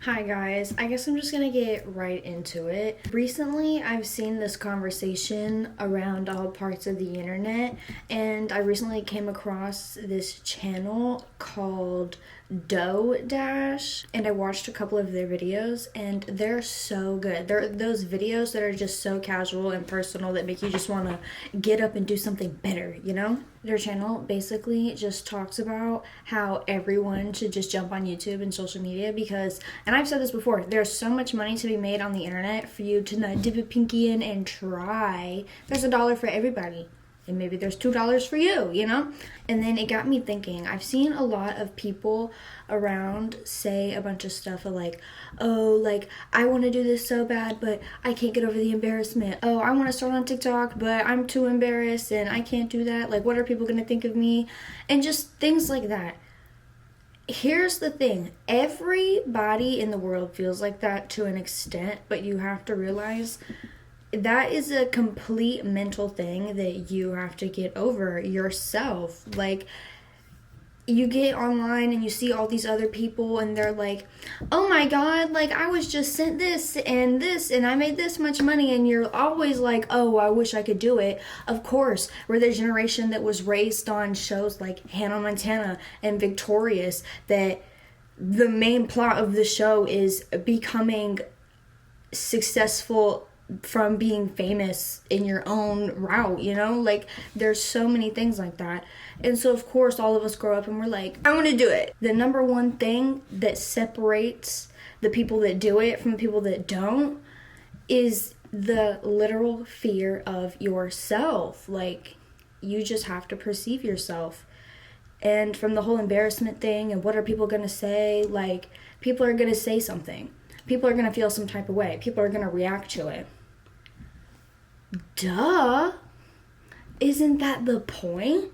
Hi guys, I guess I'm just gonna get right into it. Recently, I've seen this conversation around all parts of the internet, and I recently came across this channel called Dough Dash, and I watched a couple of their videos, and they're so good. They're those videos that are just so casual and personal that make you just wanna get up and do something better, you know? Their channel basically just talks about how everyone should just jump on YouTube and social media because, and I've said this before, there's so much money to be made on the internet for you to not dip a pinky in and try. There's $1 for everybody. And maybe there's $2 for you, you know? And then it got me thinking. I've seen a lot of people around say a bunch of stuff like, oh, like, I want to do this so bad, but I can't get over the embarrassment. Oh, I want to start on TikTok, but I'm too embarrassed and I can't do that. Like, what are people going to think of me? And just things like that. Here's the thing. Everybody in the world feels like that to an extent, but you have to realize that is a complete mental thing that you have to get over yourself. Like, you get online and you see all these other people and they're like, oh my god, like, I was just sent this and I made this much money, and you're always like, oh, I wish I could do it. Of course, we're the generation that was raised on shows like Hannah Montana and Victorious, that the main plot of the show is becoming successful from being famous in your own route, you know? Like, there's so many things like that. And so, of course, all of us grow up and we're like, I want to do it. The number one thing that separates the people that do it from the people that don't is the literal fear of yourself. Like, you just have to perceive yourself. And from the whole embarrassment thing and what are people going to say, like, people are going to say something. People are going to feel some type of way. People are going to react to it. Duh. Isn't that the point?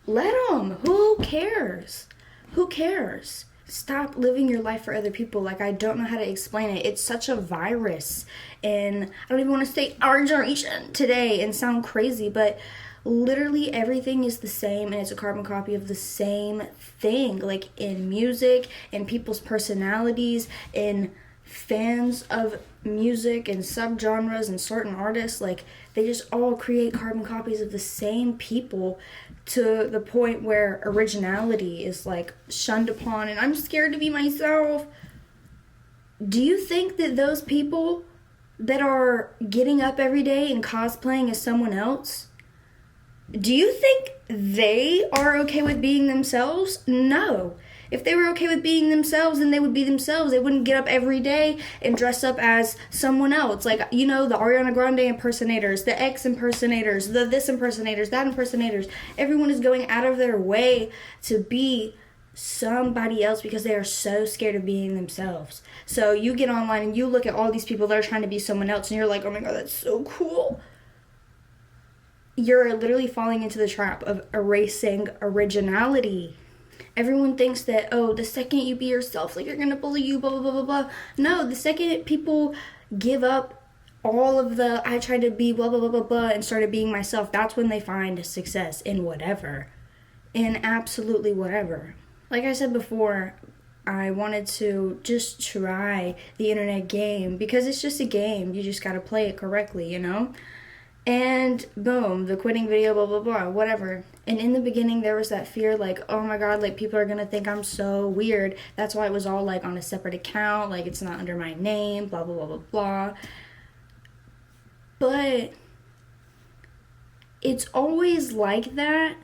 Let them. Who cares? Who cares? Stop living your life for other people. Like, I don't know how to explain it. It's such a virus. And I don't even want to say our generation today and sound crazy, but literally everything is the same, and it's a carbon copy of the same thing. Like, in music, in people's personalities, in fans of music and subgenres and certain artists, like, they just all create carbon copies of the same people to the point where originality is like shunned upon, and I'm scared to be myself. Do you think that those people that are getting up every day and cosplaying as someone else, do you think they are okay with being themselves? No. If they were okay with being themselves, then they would be themselves. They wouldn't get up every day and dress up as someone else. Like, you know, the Ariana Grande impersonators, the X impersonators, the this impersonators, that impersonators. Everyone is going out of their way to be somebody else because they are so scared of being themselves. So you get online and you look at all these people that are trying to be someone else and you're like, oh my god, that's so cool. You're literally falling into the trap of erasing originality. Everyone thinks that, oh, the second you be yourself, like, you're gonna bully you, blah, blah, blah, blah, blah. No, the second people give up all of the, I tried to be blah, blah, blah, blah, blah, and started being myself, that's when they find success in whatever. In absolutely whatever. Like I said before, I wanted to just try the internet game because it's just a game. You just gotta play it correctly, you know? And boom, the quitting video, blah, blah, blah, whatever. And in the beginning, there was that fear, like, oh my god, like, people are going to think I'm so weird. That's why it was all, like, on a separate account. Like, it's not under my name, blah, blah, blah, blah, blah. But it's always like that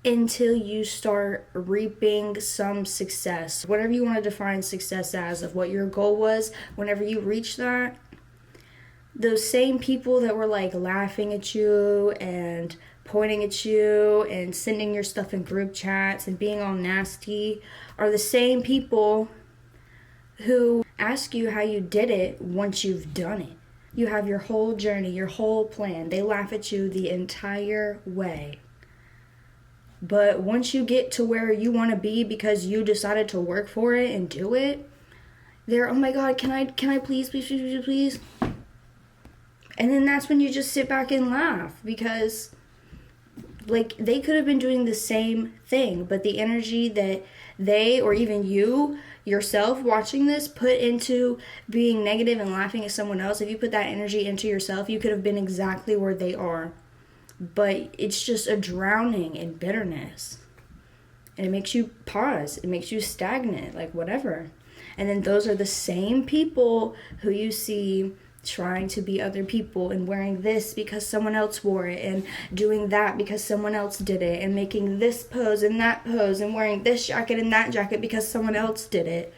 until you start reaping some success. Whatever you want to define success as, of what your goal was, whenever you reach that, those same people that were like laughing at you and pointing at you and sending your stuff in group chats and being all nasty are the same people who ask you how you did it once you've done it. You have your whole journey, your whole plan. They laugh at you the entire way. But once you get to where you want to be because you decided to work for it and do it, they're, oh my god, can I please, please, please, please, please? And then that's when you just sit back and laugh because Like, they could have been doing the same thing, but the energy that they, or even you yourself watching this, put into being negative and laughing at someone else, if you put that energy into yourself, you could have been exactly where they are. But it's just a drowning in bitterness. And it makes you pause. It makes you stagnant, like whatever. And then those are the same people who you see trying to be other people and wearing this because someone else wore it and doing that because someone else did it and making this pose and that pose and wearing this jacket and that jacket because someone else did it.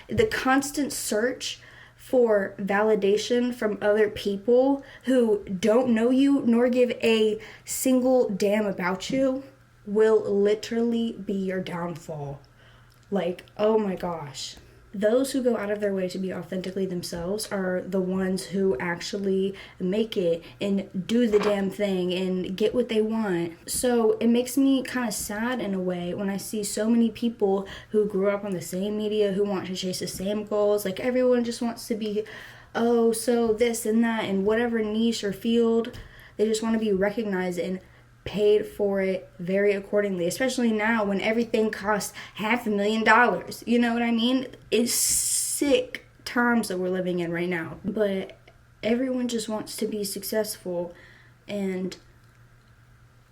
The constant search for validation from other people who don't know you nor give a single damn about you will literally be your downfall. Like, oh my gosh. Those who go out of their way to be authentically themselves are the ones who actually make it and do the damn thing and get what they want. So it makes me kind of sad in a way when I see so many people who grew up on the same media, who want to chase the same goals. Like, everyone just wants to be, oh, so this and that in whatever niche or field. They just want to be recognized and paid for it very accordingly, especially now when everything costs $500,000. You know what I mean? It's sick times that we're living in right now. But everyone just wants to be successful, and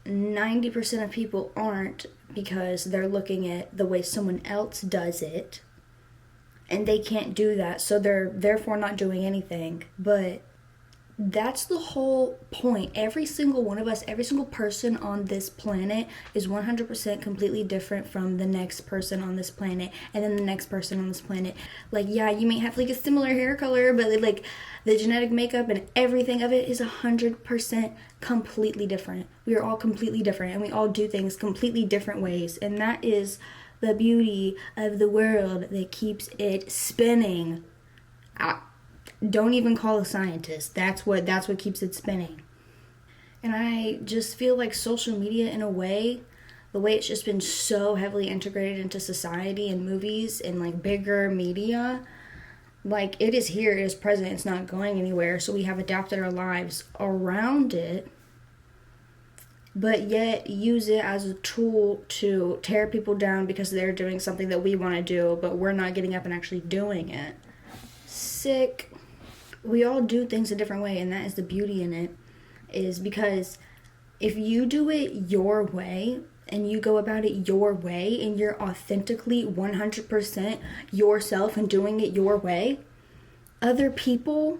90% of people aren't, because they're looking at the way someone else does it and they can't do that, so they're therefore not doing anything. But that's the whole point. Every single one of us, every single person on this planet is 100% completely different from the next person on this planet, and then the next person on this planet. Like, yeah, you may have like a similar hair color, but like the genetic makeup and everything of it is 100% completely different. We are all completely different, and we all do things completely different ways, and that is the beauty of the world that keeps it spinning. Don't even call a scientist. That's what keeps it spinning. And I just feel like social media, in a way, the way it's just been so heavily integrated into society and movies and like bigger media, like, it is here, it is present, it's not going anywhere. So we have adapted our lives around it, but yet use it as a tool to tear people down because they're doing something that we want to do, but we're not getting up and actually doing it. Sick. We all do things a different way, and that is the beauty in it, is because if you do it your way and you go about it your way and you're authentically 100% yourself and doing it your way, other people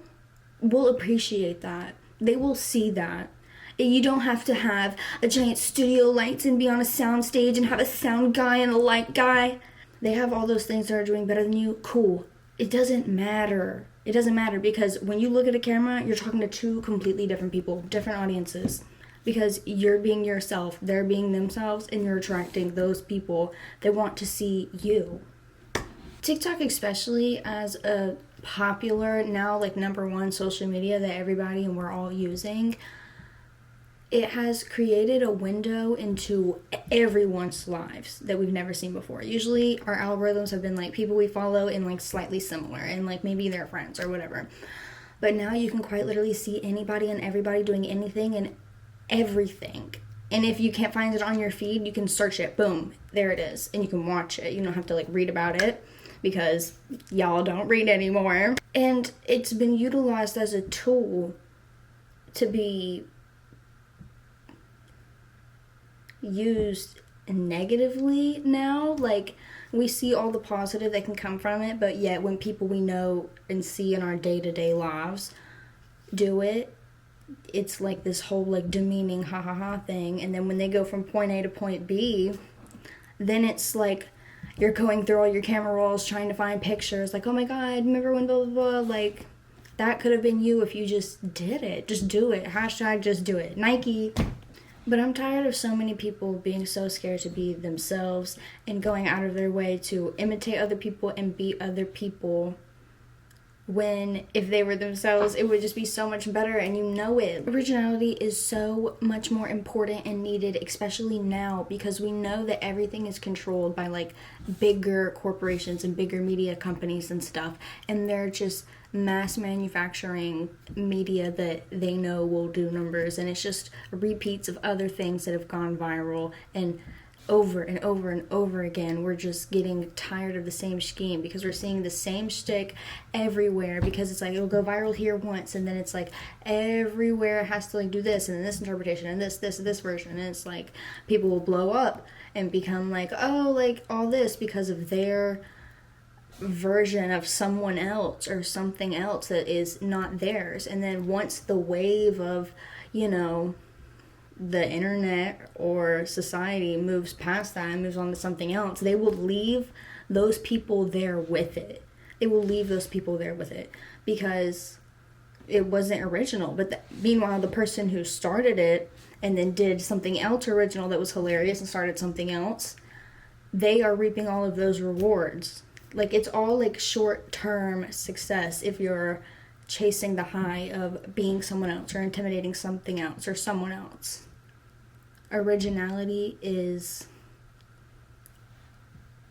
will appreciate that. They will see that. You don't have to have a giant studio lights and be on a sound stage and have a sound guy and a light guy. They have all those things that are doing better than you. Cool. It doesn't matter. It doesn't matter, because when you look at a camera, you're talking to two completely different people, different audiences, because you're being yourself, they're being themselves, and you're attracting those people that want to see you. TikTok, especially, as a popular, now like #1 social media that everybody and we're all using, it has created a window into everyone's lives that we've never seen before. Usually our algorithms have been like people we follow and like slightly similar, and like maybe they're friends or whatever. But now you can quite literally see anybody and everybody doing anything and everything. And if you can't find it on your feed, you can search it. Boom, there it is. And you can watch it. You don't have to like read about it, because y'all don't read anymore. And it's been utilized as a tool to be used negatively now. Like, we see all the positive that can come from it, but yet when people we know and see in our day-to-day lives do it, it's like this whole like demeaning ha ha ha thing. And then when they go from point A to point B, then it's like you're going through all your camera rolls trying to find pictures, like, oh my god, remember when blah blah blah. Like, that could have been you if you just did it. Just do it. Hashtag just do it. Nike. But I'm tired of so many people being so scared to be themselves and going out of their way to imitate other people and beat other people when if they were themselves, it would just be so much better, and you know it. Originality is so much more important and needed, especially now, because we know that everything is controlled by like bigger corporations and bigger media companies and stuff, and they're just mass manufacturing media that they know will do numbers, and it's just repeats of other things that have gone viral, and over and over and over again, we're just getting tired of the same scheme because we're seeing the same shtick everywhere, because it's like it'll go viral here once and then it's like everywhere it has to like do this and this interpretation and this version, and it's like people will blow up and become like, oh, like all this because of their version of someone else or something else that is not theirs. And then once the wave of, you know, the internet or society moves past that and moves on to something else, they will leave those people there with it. It will leave those people there with it because it wasn't original. But meanwhile, the person who started it and then did something else original that was hilarious and started something else, they are reaping all of those rewards. Like, it's all like short-term success if you're chasing the high of being someone else or intimidating something else or someone else. Originality is,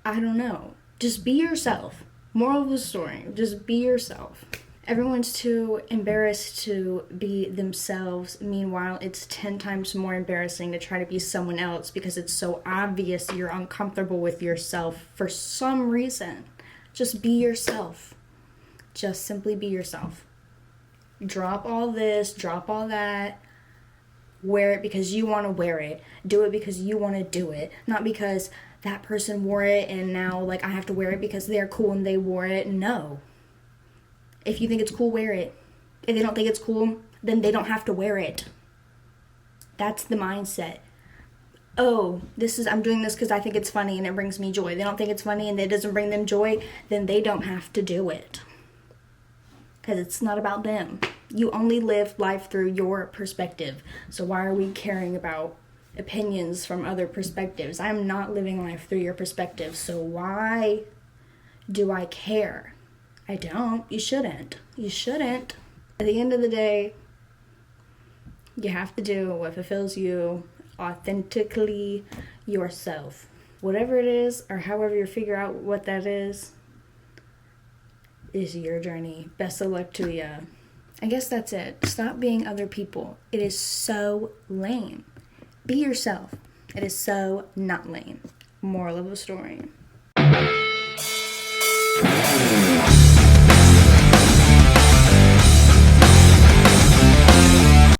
I don't know, just be yourself. Moral of the story, just be yourself. Everyone's too embarrassed to be themselves. Meanwhile, it's 10 times more embarrassing to try to be someone else because it's so obvious you're uncomfortable with yourself for some reason. Just be yourself. Just simply be yourself. Drop all this, drop all that. Wear it because you want to wear it. Do it because you want to do it. Not because that person wore it and now like I have to wear it because they're cool and they wore it. No. If you think it's cool, wear it. If they don't think it's cool, then they don't have to wear it. That's the mindset. Oh, I'm doing this because I think it's funny and it brings me joy. They don't think it's funny and it doesn't bring them joy, then they don't have to do it. Because it's not about them. You only live life through your perspective. So why are we caring about opinions from other perspectives? I'm not living life through your perspective. So why do I care? I don't. You shouldn't. You shouldn't. At the end of the day, you have to do what fulfills you, authentically yourself. Whatever it is, or however you figure out what that is your journey. Best of luck to ya. I guess that's it. Stop being other people. It is so lame. Be yourself. It is so not lame. Moral of the story.